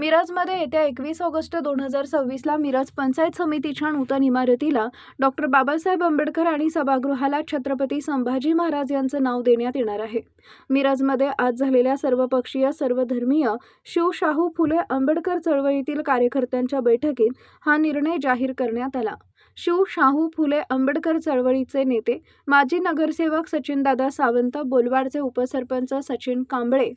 मिरजमध्ये येत्या 21 ऑगस्ट 2026ला मिरज पंचायत समितीच्या नूतन इमारतीला डॉक्टर बाबासाहेब आंबेडकर आणि सभागृहाला छत्रपती संभाजी महाराज यांचं नाव देण्यात येणार आहे। मिरजमध्ये आज झालेल्या सर्वपक्षीय सर्वधर्मीय शिव-शाहू फुले आंबेडकर चळवळीतील कार्यकर्त्यांच्या बैठकीत हा निर्णय जाहीर करण्यात आला। शिव-शाहू फुले आंबेडकर चळवळीचे नेते माजी नगरसेवक सचिनदादा सावंत, बोलवाडचे उपसरपंच सचिन कांबळे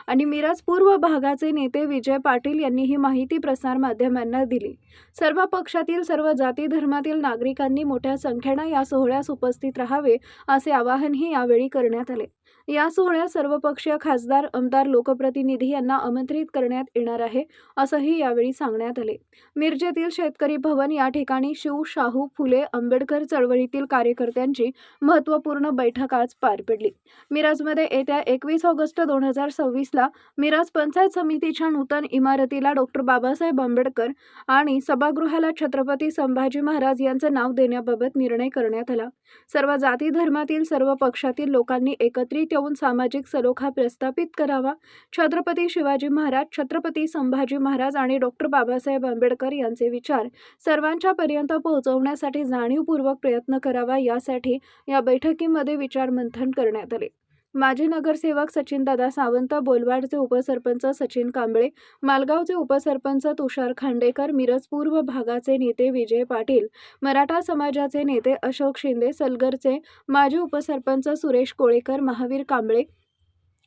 आणि मिरज पूर्व भागाचे नेते विजय पाटील यांनी ही माहिती प्रसार माध्यमांना दिली। सर्व पक्षातील सर्व जाती धर्मातील नागरिकांनी मोठ्या संख्येने या सोहळ्यास उपस्थित राहावे असे आवाहनही यावेळी करण्यात आले। या सोहळ्यात सर्वपक्षीय खासदार, आमदार, लोकप्रतिनिधी यांना आमंत्रित करण्यात येणार आहे असंही यावेळी सांगण्यात आले। मिरजेतील शेतकरी भवन या ठिकाणी शिव-शाहू फुले आंबेडकर चळवळीतील कार्यकर्त्यांची महत्त्वपूर्ण बैठक आज पार पडली। मिरजमध्ये येत्या 21 ऑगस्ट 2026ला मिरज पंचायत समितीच्या नूतन इमारतीला डॉक्टर बाबासाहेब आंबेडकर आणि सभागृहाला छत्रपती संभाजी महाराज यांचं नाव देण्याबाबत निर्णय करण्यात आला। सर्व जाती धर्मातील सर्व पक्षातील लोकांनी एकत्रित येऊन सामाजिक सलोखा प्रस्थापित करावा। छत्रपती शिवाजी महाराज, छत्रपती संभाजी महाराज आणि डॉक्टर बाबासाहेब आंबेडकर यांचे विचार सर्वांच्या पर्यंत पोहोचवण्यासाठी जाणीवपूर्वक प्रयत्न करावा, यासाठी या बैठकीमध्ये विचार मंथन करण्यात आले। माजी नगरसेवक सचिनदादा सावंत, बोलवाडचे उपसरपंच सचिन कांबळे, मालगावचे उपसरपंच तुषार खांडेकर, मिरज पूर्व भागाचे नेते विजय पाटील, मराठा समाजाचे नेते अशोक शिंदे, सलगरचे माजी उपसरपंच सुरेश कोळेकर, महावीर कांबळे,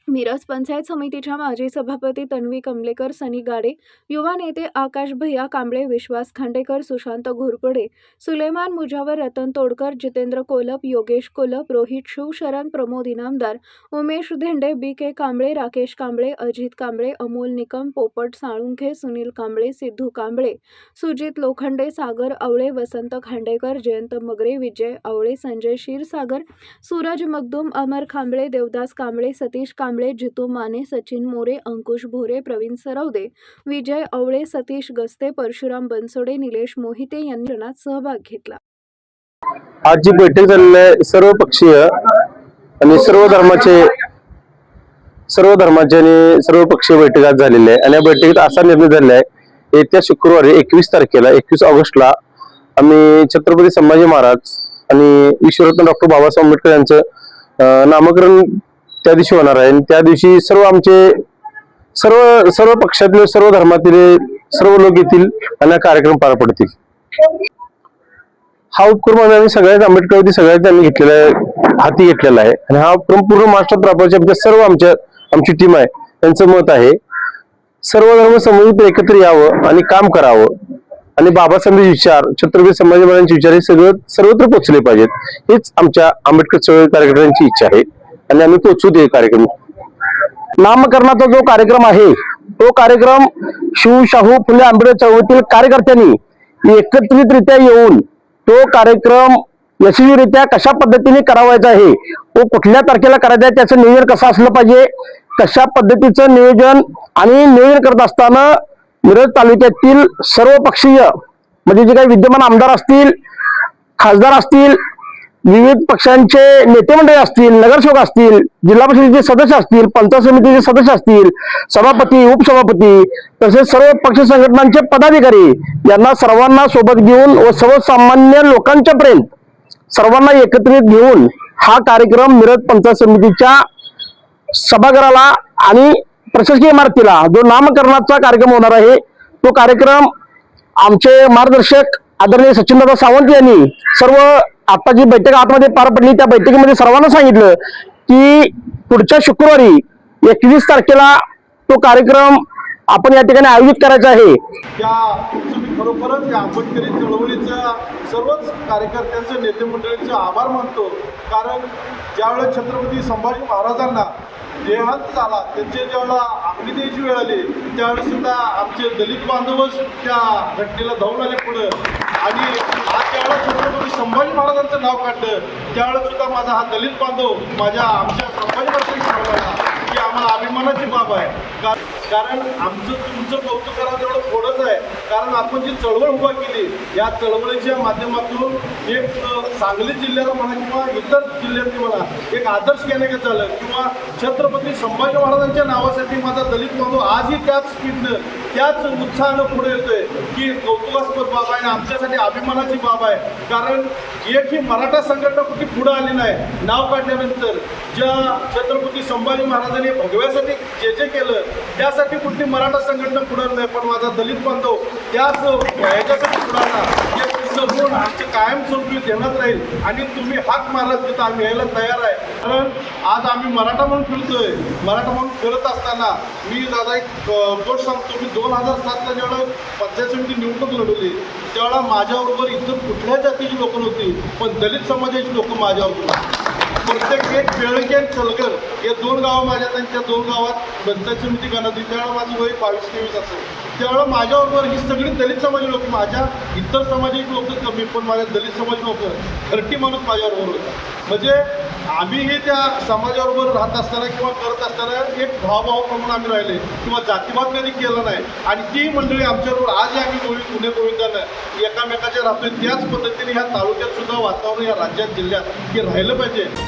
मिरज पंचायत समितीच्या माजी सभापती तन्वी कमलेकर, सनी गाडे, युवा नेते आकाश भैया कांबळे, विश्वास खांडेकर, सुशांत घोरपडे, सुलेमान मुजावर, रतन तोडकर, जितेंद्र कोलप, योगेश कोलप, रोहित शिवशरण, प्रमोद इनामदार, उमेश धेंडे, बी.के. कांबळे, राकेश कांबळे, अजित कांबळे, अमोल निकम, पोपट साळुंखे, सुनील कांबळे, सिद्धू कांबळे, सुजित लोखंडे, सागर आवळे, वसंत खांडेकर, जयंत मगरे, विजय आवळे, संजय क्षीरसागर, सूरज मगदूम, अमर कांबळे, देवदास कांबळे, सतीश कांबळे, जितू माने, सचिन मोरे, अंकुश भोरे, प्रवीण सरवदे, विजय आवळे, सतीश गस्ते, परशुराम बनसोडे, निलेश मोहिते यांनी सहभाग घेतला। आज जी बैठक झालेली आहे सर्व पक्षीय आणि सर्व धर्माचे आणि सर्व पक्षीय बैठक आज झालेली आहे आणि या बैठकीत असा निर्णय झालेला आहे येत्या शुक्रवारी 21 तारखेला 21 ऑगस्टला आम्ही छत्रपती संभाजी महाराज आणि विश्वरत्न डॉक्टर बाबासाहेब आंबेडकर यांचं नामकरण त्या दिवशी होणार आहे। आणि त्या दिवशी सर्व पक्षातील सर्व धर्मातील सर्व लोक येतील आणि हा कार्यक्रम पार पडतील। हा उपक्रम आम्ही सगळ्यात आंबेडकरवादी सगळ्यात त्यांनी हाती घेतलेला आहे आणि हा उपक्रम पूर्ण महाराष्ट्रात राबवायचे आमची टीम आहे, त्यांचं मत आहे सर्व धर्म समूहित एकत्र यावं आणि काम करावं आणि बाबासाहेबांचे विचार, छत्रपती संभाजी महाराजांचे विचार हे सर्वत्र पोहोचले पाहिजेत, हीच आमच्या आंबेडकर चळवळी कार्यकर्त्यांची इच्छा आहे आणि आम्ही पोहोचू दे कार्यक्रम। नामकरणाचा जो कार्यक्रम आहे तो कार्यक्रम शिव-शाहू फुले आंबेडकर चळवळीतील कार्यकर्त्यांनी एकत्रितरित्या येऊन तो कार्यक्रम यशस्वीरित्या कशा पद्धतीने करावायचा आहे, तो कुठल्या तारखेला करायचा आहे, त्याचं नियोजन कसं असलं पाहिजे, कशा पद्धतीचं नियोजन आणि नियोजन करत असताना मिरज तालुक्यातील सर्व पक्षीय म्हणजे जे काही विद्यमान आमदार असतील, खासदार असतील, विविध पक्षांचे नेते मंडळी असतील, नगरसेवक असतील, जिल्हा परिषदेचे सदस्य असतील, पंचायत समितीचे सदस्य असतील, सभापती, उपसभापती, तसेच सर्व पक्ष संघटनांचे पदाधिकारी यांना सर्वांना सोबत घेऊन व सर्वसामान्य लोकांच्या पर्यंत सर्वांना एकत्रित घेऊन हा कार्यक्रम मिरज पंचायत समितीच्या सभागृहाला आणि प्रशासकीय इमारतीला जो नामकरणाचा कार्यक्रम होणार आहे तो कार्यक्रम आमचे मार्गदर्शक आदरणीय सचिनदादा सावंत यांनी सर्व आता जी बैठक आतमध्ये पार पडली त्या बैठकीमध्ये सर्वांना सांगितलं की पुढच्या शुक्रवारी 21 तारखेला तो कार्यक्रम आपण या ठिकाणी आयोजित करायचा आहे। खरोखरच या आंबेडकरी चळवळीच्या सर्वच कार्यकर्त्यांचे नेते मंडळींचे आभार मानतो, कारण ज्यावेळेस छत्रपती संभाजी महाराजांना देहांत झाला, त्यांचे ज्यावेळेला अग्नी द्यायची वेळ आली त्यावेळेस सुद्धा आमचे दलित बांधवच त्या घटनेला धावून आले पुढं आणि आज ज्यावेळेस छत्रपती संभाजी महाराजांचं नाव काढलं त्यावेळेस सुद्धा माझा हा दलित बांधव आमच्या संभाजी महाराजांना की आम्हाला अभिमानाची बाब आहे, कारण आमचं तुमचं कौतुक करावं तेवढं थोडंच आहे, कारण आपण जी चळवळ उभा केली या चळवळीच्या माध्यमातून एक सांगली जिल्ह्याला म्हणा किंवा इतर जिल्ह्यात म्हणा एक आदर्श घेण्याचं झालं किंवा छत्रपती संभाजी महाराजांच्या नावासाठी माझा दलित बांधव आजही त्याच स्पीडनं त्याच उत्साहानं पुढे येतोय की कौतुकास्पद बाब आहे आणि आमच्यासाठी अभिमानाची बाब आहे. कारण एक ही मराठा संघटना कुठे पुढं आली नाही. नाव काढल्यानंतर ज्या छत्रपती संभाजी महाराजांनी भगव्यासाठी जे जे केलं त्यासाठी कुठली मराठा संघटना पुढं नाही, पण माझा दलित बांधव त्याच ह्याच्यासाठी पुढाला ऋण आमचं कायमस्वरूपी देण्यात राहील आणि तुम्ही हाक मारत तिथं आम्ही यायला तयार आहे. कारण आज आम्ही मराठा म्हणून फिरतोय. मराठा म्हणून फिरत असताना मी दादा एक गोष्ट सांगतो. मी 2007ला जेव्हा पंचायत समिती निवडणूक लढवली त्यावेळेला माझ्याबरोबर इतर कुठल्या जातीची लोकं नव्हती, पण दलित समाजाची लोकं माझ्याबरोबर. प्रत्येक एक बेळके आणि चलगर हे 2 गावं माझ्या, त्यांच्या 2 गावात पंचायत समिती करण्यात होती. त्यावेळेला माझं वय 22-23 असेल. त्यावेळेला माझ्याबरोबर ही सगळी दलित समाजाची लोक, माझ्या इतर समाजाची लोक कमी, पण माझ्या दलित समाजाची लोक 30 माणूस माझ्याबरोबर होता. म्हणजे आम्हीही त्या समाजाबरोबर राहत असताना किंवा करत असताना एक भावभाव म्हणून आम्ही राहिले किंवा जातीवाद कधी केला नाही. आणि ती मंडळी आमच्याबरोबर आजही आम्ही पुणे गोविंदानं एकामेकाच्या राहतोय. त्याच पद्धतीने ह्या तालुक्यात सुद्धा वातावरण या राज्यात जिल्ह्यात हे राहिलं पाहिजे.